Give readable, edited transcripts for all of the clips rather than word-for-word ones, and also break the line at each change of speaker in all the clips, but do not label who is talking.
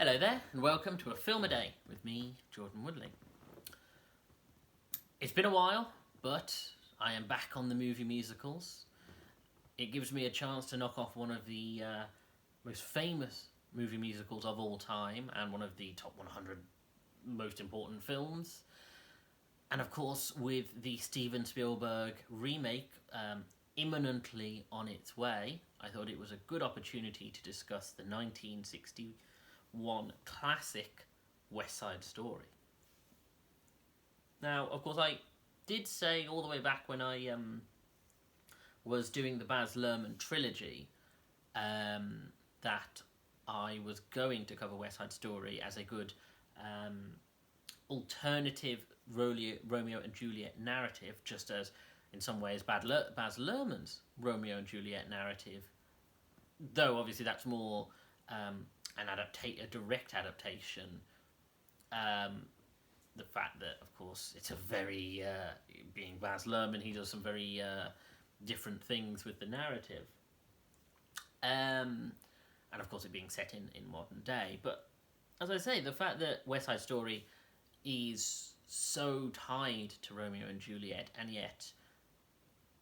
Hello there, and welcome to A Film a Day with me, Jordan Woodley. It's been a while, but I am back on the movie musicals. It gives me a chance to knock off one of the most famous movie musicals of all time and one of the top 100 most important films. And of course, with the Steven Spielberg remake imminently on its way, I thought it was a good opportunity to discuss the 1961 classic West Side Story. Now, of course, I did say all the way back when I was doing the Baz Luhrmann trilogy that I was going to cover West Side Story as a good alternative Romeo and Juliet narrative, just as in some ways Baz Luhrmann's Romeo and Juliet narrative, though obviously that's more a direct adaptation. The fact that, of course, it's a very being Baz Luhrmann, he does some very different things with the narrative, and of course it being set in modern day. But as I say, the fact that West Side Story is so tied to Romeo and Juliet, and yet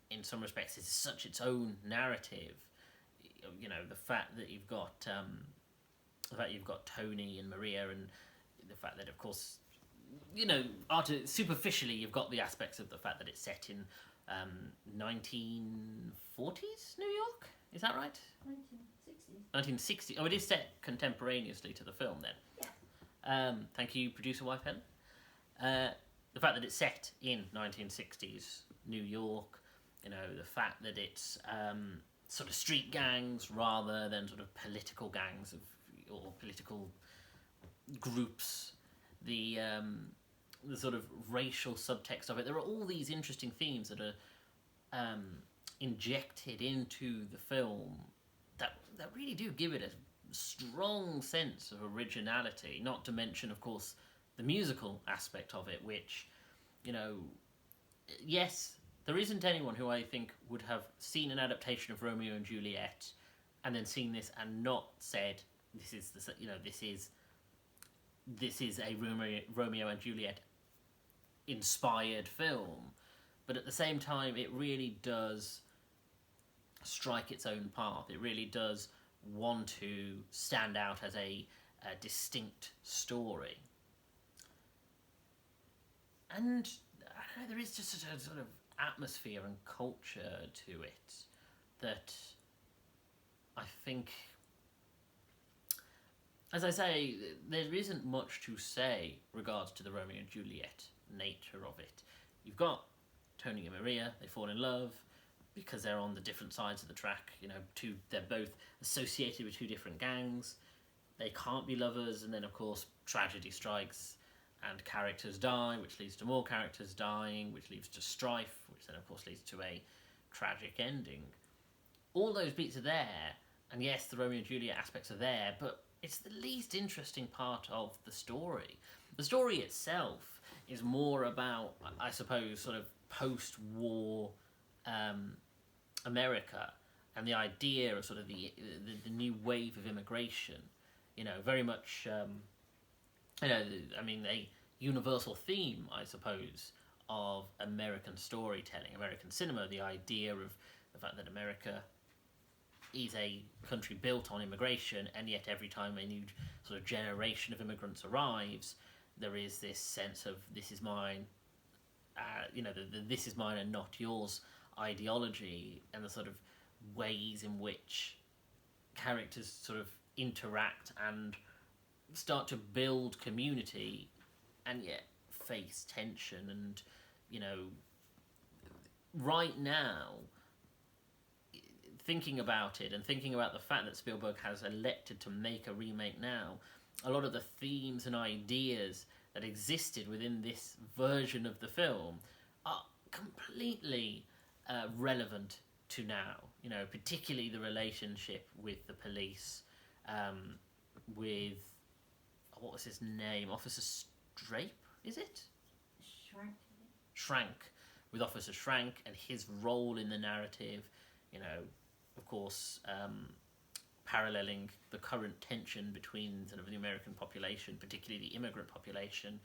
in some respects it's such its own narrative. You know, the fact that you've got Tony and Maria, and the fact that, of course, you know, superficially you've got the aspects of the fact that it's set in 1940s New York. Is that right?
1960s.
1960. Oh, it is set contemporaneously to the film then.
Yeah.
Thank you, producer wife Helen. The fact that it's set in 1960s New York, you know, the fact that it's sort of street gangs rather than sort of political gangs or political groups, the sort of racial subtext of it. There are all these interesting themes that are injected into the film that really do give it a strong sense of originality, not to mention, of course, the musical aspect of it, which, you know, yes, there isn't anyone who I think would have seen an adaptation of Romeo and Juliet and then seen this and not said, this is a Romeo and Juliet inspired film. But at the same time, it really does strike its own path. It really does want to stand out as a distinct story. And I don't know, there is just a sort of atmosphere and culture to it that I think, as I say, there isn't much to say regards to the Romeo and Juliet nature of it. You've got Tony and Maria, they fall in love because they're on the different sides of the track. You know, they're both associated with two different gangs. They can't be lovers, and then of course tragedy strikes and characters die, which leads to more characters dying, which leads to strife, which then of course leads to a tragic ending. All those beats are there, and yes, the Romeo and Juliet aspects are there, but it's the least interesting part of the story. The story itself is more about, I suppose, sort of post-war America and the idea of sort of the new wave of immigration. You know, very much, a universal theme, I suppose, of American storytelling, American cinema, the idea of the fact that America is a country built on immigration, and yet every time a new sort of generation of immigrants arrives, there is this sense of this is mine, the this is mine and not yours ideology, and the sort of ways in which characters sort of interact and start to build community, and yet face tension. And, you know, right now, thinking about it and thinking about the fact that Spielberg has elected to make a remake now, a lot of the themes and ideas that existed within this version of the film are completely relevant to now. You know, particularly the relationship with the police, with, what was his name? Officer Strape, is it? Schrank. With Officer Schrank and his role in the narrative. You know, of course, paralleling the current tension between sort of the American population, particularly the immigrant population,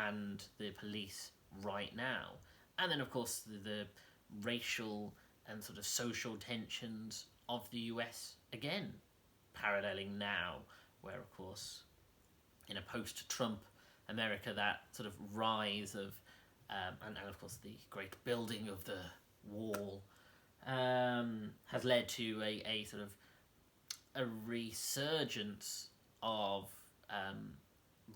and the police right now. And then, of course, the racial and sort of social tensions of the US, again, paralleling now, where, of course, in a post-Trump America, that sort of rise of, and of course the great building of the wall, has led to a sort of a resurgence of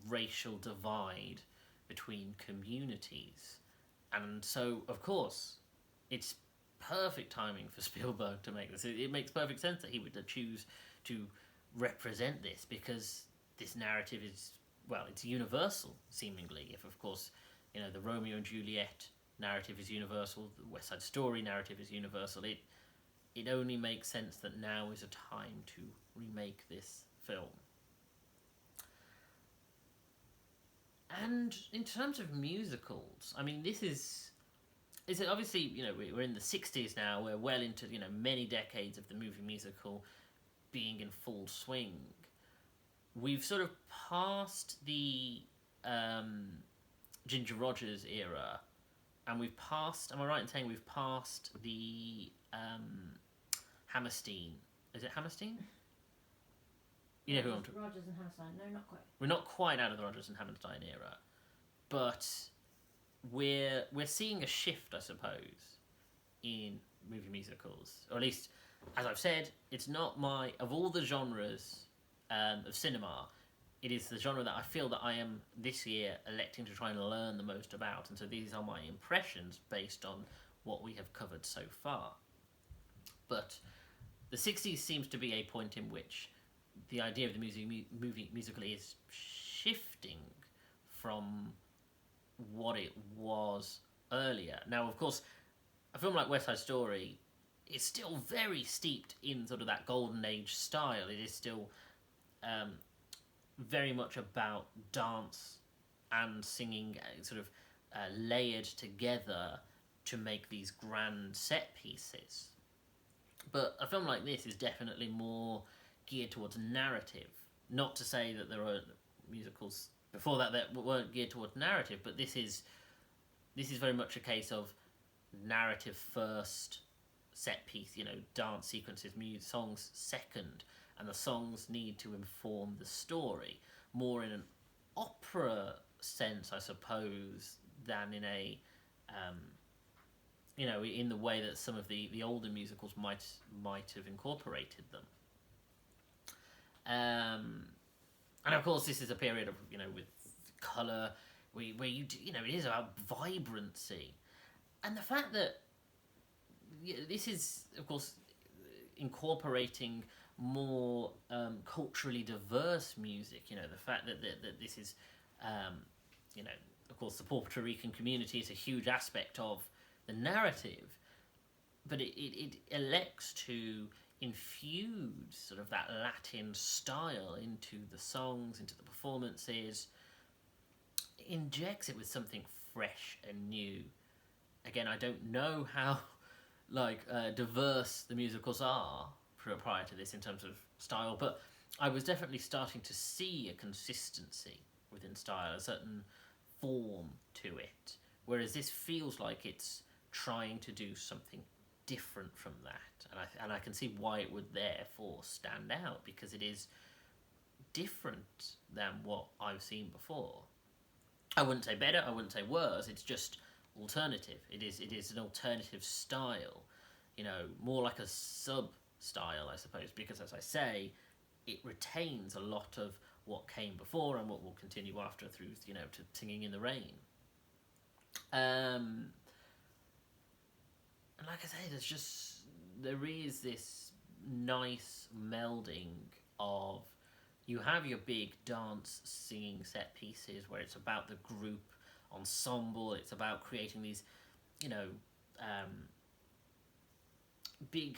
racial divide between communities. And so, of course, it's perfect timing for Spielberg to make this. It makes perfect sense that he would choose to represent this, because this narrative is, well, it's universal, seemingly. If, of course, you know, the Romeo and Juliet narrative is universal, the West Side Story narrative is universal, it only makes sense that now is a time to remake this film. And in terms of musicals, I mean, this is obviously, you know, we're in the 60s now, we're well into, you know, many decades of the movie musical being in full swing. We've sort of passed the Ginger Rogers era, and we've passed, am I right in saying we've passed the Hammerstein? Is it Hammerstein? You know who I'm talking.
Rogers and Hammerstein. No, not quite.
We're not quite out of the Rogers and Hammerstein era, but we're seeing a shift, I suppose, in movie musicals, or at least, as I've said, it's not my, of all the genres of cinema, it is the genre that I feel that I am this year electing to try and learn the most about, and so these are my impressions based on what we have covered so far. But the 60s seems to be a point in which the idea of the movie musical is shifting from what it was earlier. Now, of course, a film like West Side Story is still very steeped in sort of that golden age style. It is still very much about dance and singing, sort of layered together to make these grand set pieces. But a film like this is definitely more geared towards narrative. Not to say that there are musicals before that weren't geared towards narrative, but this is very much a case of narrative first, set piece, you know, dance sequences, music, songs second, and the songs need to inform the story more in an opera sense, I suppose, than in a you know, in the way that some of the older musicals might have incorporated them. And of course, this is a period of, you know, with colour, where you know, it is about vibrancy, and the fact that this is, of course, incorporating more culturally diverse music. You know, the fact that this is, you know, of course, the Puerto Rican community is a huge aspect of the narrative, but it elects to infuse sort of that Latin style into the songs, into the performances, injects it with something fresh and new. Again, I don't know how diverse the musicals are prior to this in terms of style, but I was definitely starting to see a consistency within style, a certain form to it, whereas this feels like it's trying to do something different from that, and I can see why it would therefore stand out, because it is different than what I've seen before. I wouldn't say better, I wouldn't say worse, it's just alternative. It is an alternative style, you know, more like a sub-style, I suppose, because, as I say, it retains a lot of what came before and what will continue after through, you know, to Singing in the Rain. And like I say, there is this nice melding of, you have your big dance singing set pieces where it's about the group ensemble, it's about creating these, you know, big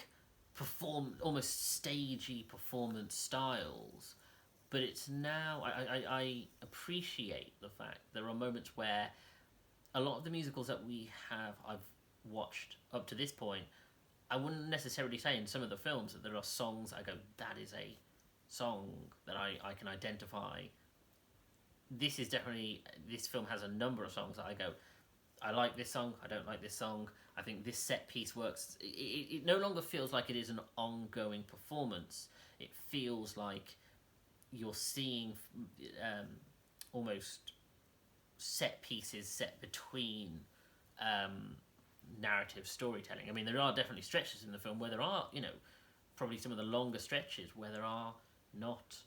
almost stagey performance styles, but it's now, I appreciate the fact there are moments where a lot of the musicals that I've watched up to this point I wouldn't necessarily say in some of the films that there are songs I go, that is a song that I can identify. This film has a number of songs that I go, I like this song, I don't like this song, I think this set piece works. It no longer feels like it is an ongoing performance. It feels like you're seeing almost set pieces set between narrative storytelling. I mean, there are definitely stretches in the film where there are, probably some of the longer stretches where there are not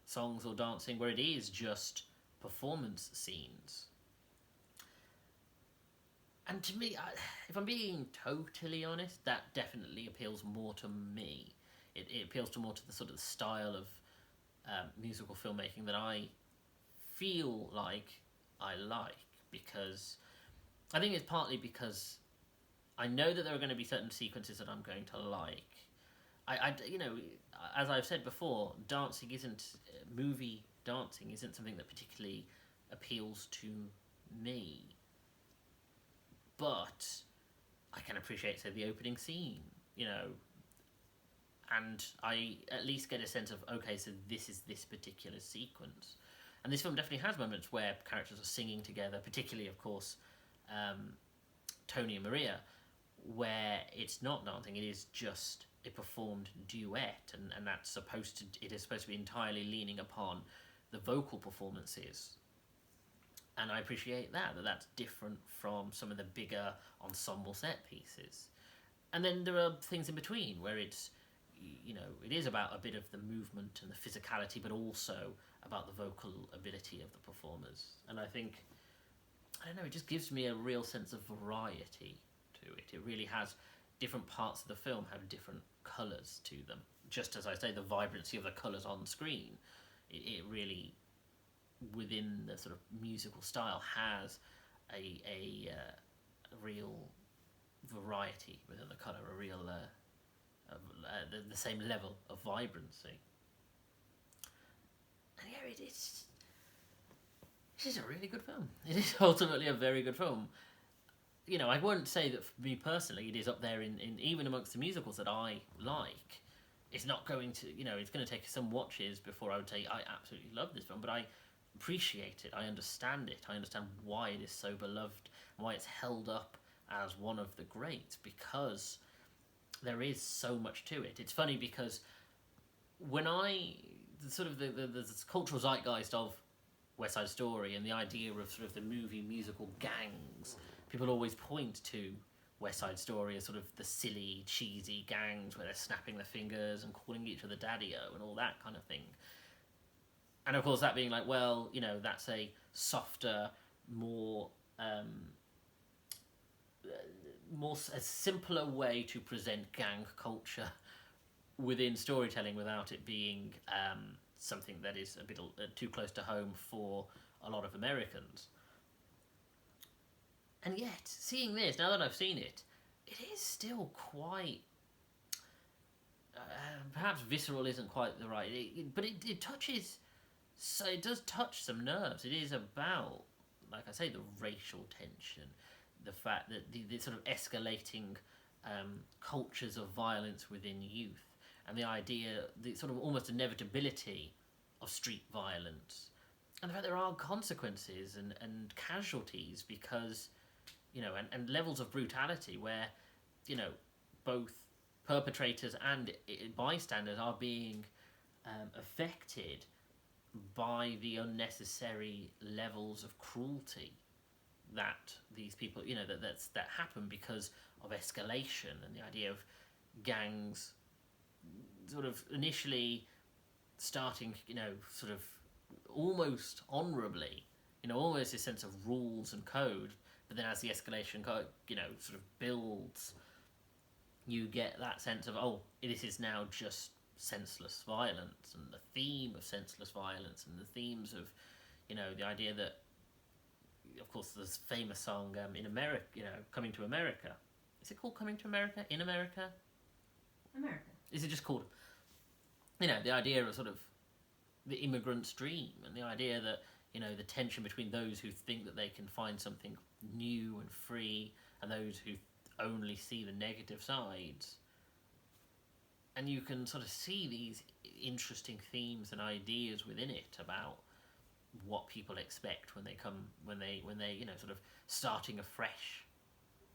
songs or dancing, where it is just performance scenes. And to me, if I'm being totally honest, that definitely appeals more to me. It appeals more to the sort of style of musical filmmaking that I feel like I like, because I think it's partly because I know that there are going to be certain sequences that I'm going to like. As I've said before, movie dancing isn't something that particularly appeals to me. But I can appreciate, say, the opening scene, and I at least get a sense of, okay, so this is this particular sequence. And this film definitely has moments where characters are singing together, particularly, of course, Tony and Maria, where it's not dancing, it is just a performed duet, and it is supposed to be entirely leaning upon the vocal performances. And I appreciate that's different from some of the bigger ensemble set pieces. And then there are things in between where it's, it is about a bit of the movement and the physicality, but also about the vocal ability of the performers. And I think, it just gives me a real sense of variety to it. It really has different parts of the film have different colours to them. Just as I say, the vibrancy of the colours on screen, it really, within the sort of musical style, has a real variety within the colour, a real the same level of vibrancy. And yeah, it is a really good film. It is ultimately a very good film. I wouldn't say that for me personally it is up there in even amongst the musicals that I like. It's not going to, it's going to take some watches before I would say I absolutely love this film, but I appreciate it, I understand it, I understand why it is so beloved, why it's held up as one of the greats, because there is so much to it. It's funny because when the cultural zeitgeist of West Side Story and the idea of sort of the movie musical gangs, people always point to West Side Story as sort of the silly, cheesy gangs where they're snapping their fingers and calling each other daddy-o and all that kind of thing. And of course that being like, well, that's a softer, a simpler way to present gang culture within storytelling without it being something that is a bit too close to home for a lot of Americans. And yet, seeing this, now that I've seen it, it is still quite... perhaps visceral isn't quite the right... but it touches... So it does touch some nerves. It is about, like I say, the racial tension, the fact that the sort of escalating cultures of violence within youth, and the idea, the sort of almost inevitability of street violence, and the fact there are consequences and casualties because, and levels of brutality where, both perpetrators and bystanders are being affected by the unnecessary levels of cruelty that these people, that happen because of escalation, and the idea of gangs sort of initially starting, sort of almost honourably, almost a sense of rules and code, but then as the escalation, sort of builds, you get that sense of, this is now just senseless violence, and the theme of senseless violence, and the themes of, the idea that, of course, this famous song in America, Coming to America. Is it called Coming to America? In America?
America.
Is it just called, the idea of sort of the immigrant's dream, and the idea that, the tension between those who think that they can find something new and free, and those who only see the negative sides. And you can sort of see these interesting themes and ideas within it about what people expect when they sort of starting afresh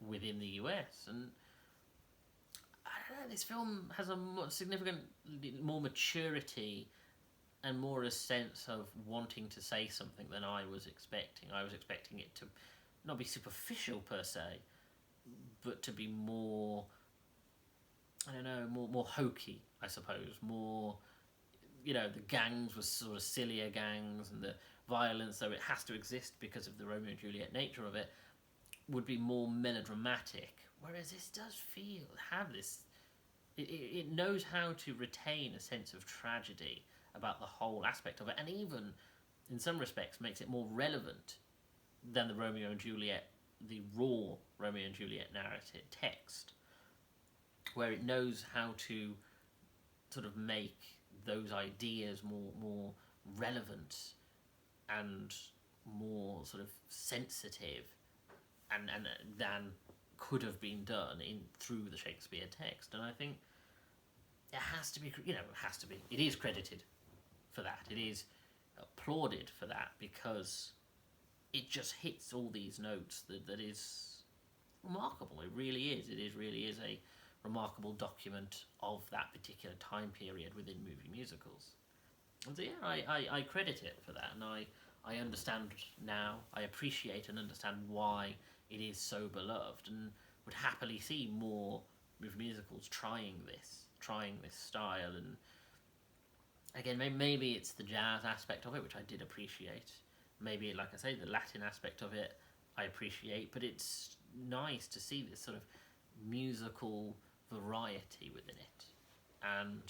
within the US. And I don't know, this film has a more significant more maturity and more a sense of wanting to say something than I was expecting. I was expecting it to not be superficial per se, but to be more, I don't know, more hokey, I suppose. More, the gangs were sort of sillier gangs, and the violence, though it has to exist because of the Romeo and Juliet nature of it, would be more melodramatic. Whereas this does have this, it knows how to retain a sense of tragedy about the whole aspect of it, and even, in some respects, makes it more relevant than the Romeo and Juliet, the raw Romeo and Juliet narrative text, where it knows how to sort of make those ideas more relevant and more sort of sensitive and than could have been done through the Shakespeare text. And I think it has to be, it is credited for that. It is applauded for that, because it just hits all these notes that is remarkable. It really is. Really is a remarkable document of that particular time period within movie musicals. And so yeah, I credit it for that, and I understand now, I appreciate and understand why it is so beloved, and would happily see more movie musicals trying this style. And again, maybe it's the jazz aspect of it, which I did appreciate. Maybe, like I say, the Latin aspect of it I appreciate, but it's nice to see this sort of musical variety within it. And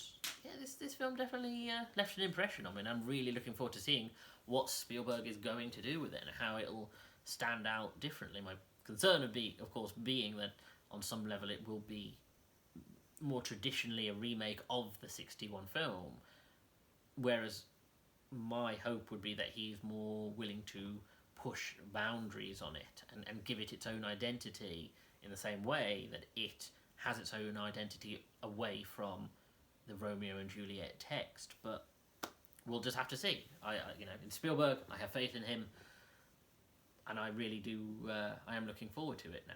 yeah, this film definitely left an impression on me, and I'm really looking forward to seeing what Spielberg is going to do with it and how it'll stand out differently. My concern would be, of course, being that on some level it will be more traditionally a remake of the 61 film, whereas my hope would be that he's more willing to push boundaries on it and give it its own identity in the same way that it has its own identity away from the Romeo and Juliet text. But we'll just have to see. In Spielberg, I have faith in him, and I really do. I am looking forward to it now.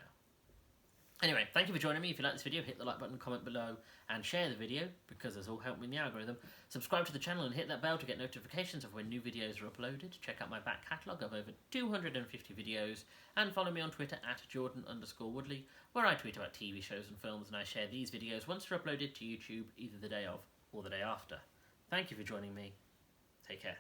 Anyway, thank you for joining me. If you like this video, hit the like button, comment below, and share the video, because this all helps me in the algorithm. Subscribe to the channel and hit that bell to get notifications of when new videos are uploaded. Check out my back catalogue of over 250 videos, and follow me on Twitter at Jordan_Woodley, where I tweet about TV shows and films, and I share these videos once they're uploaded to YouTube, either the day of or the day after. Thank you for joining me. Take care.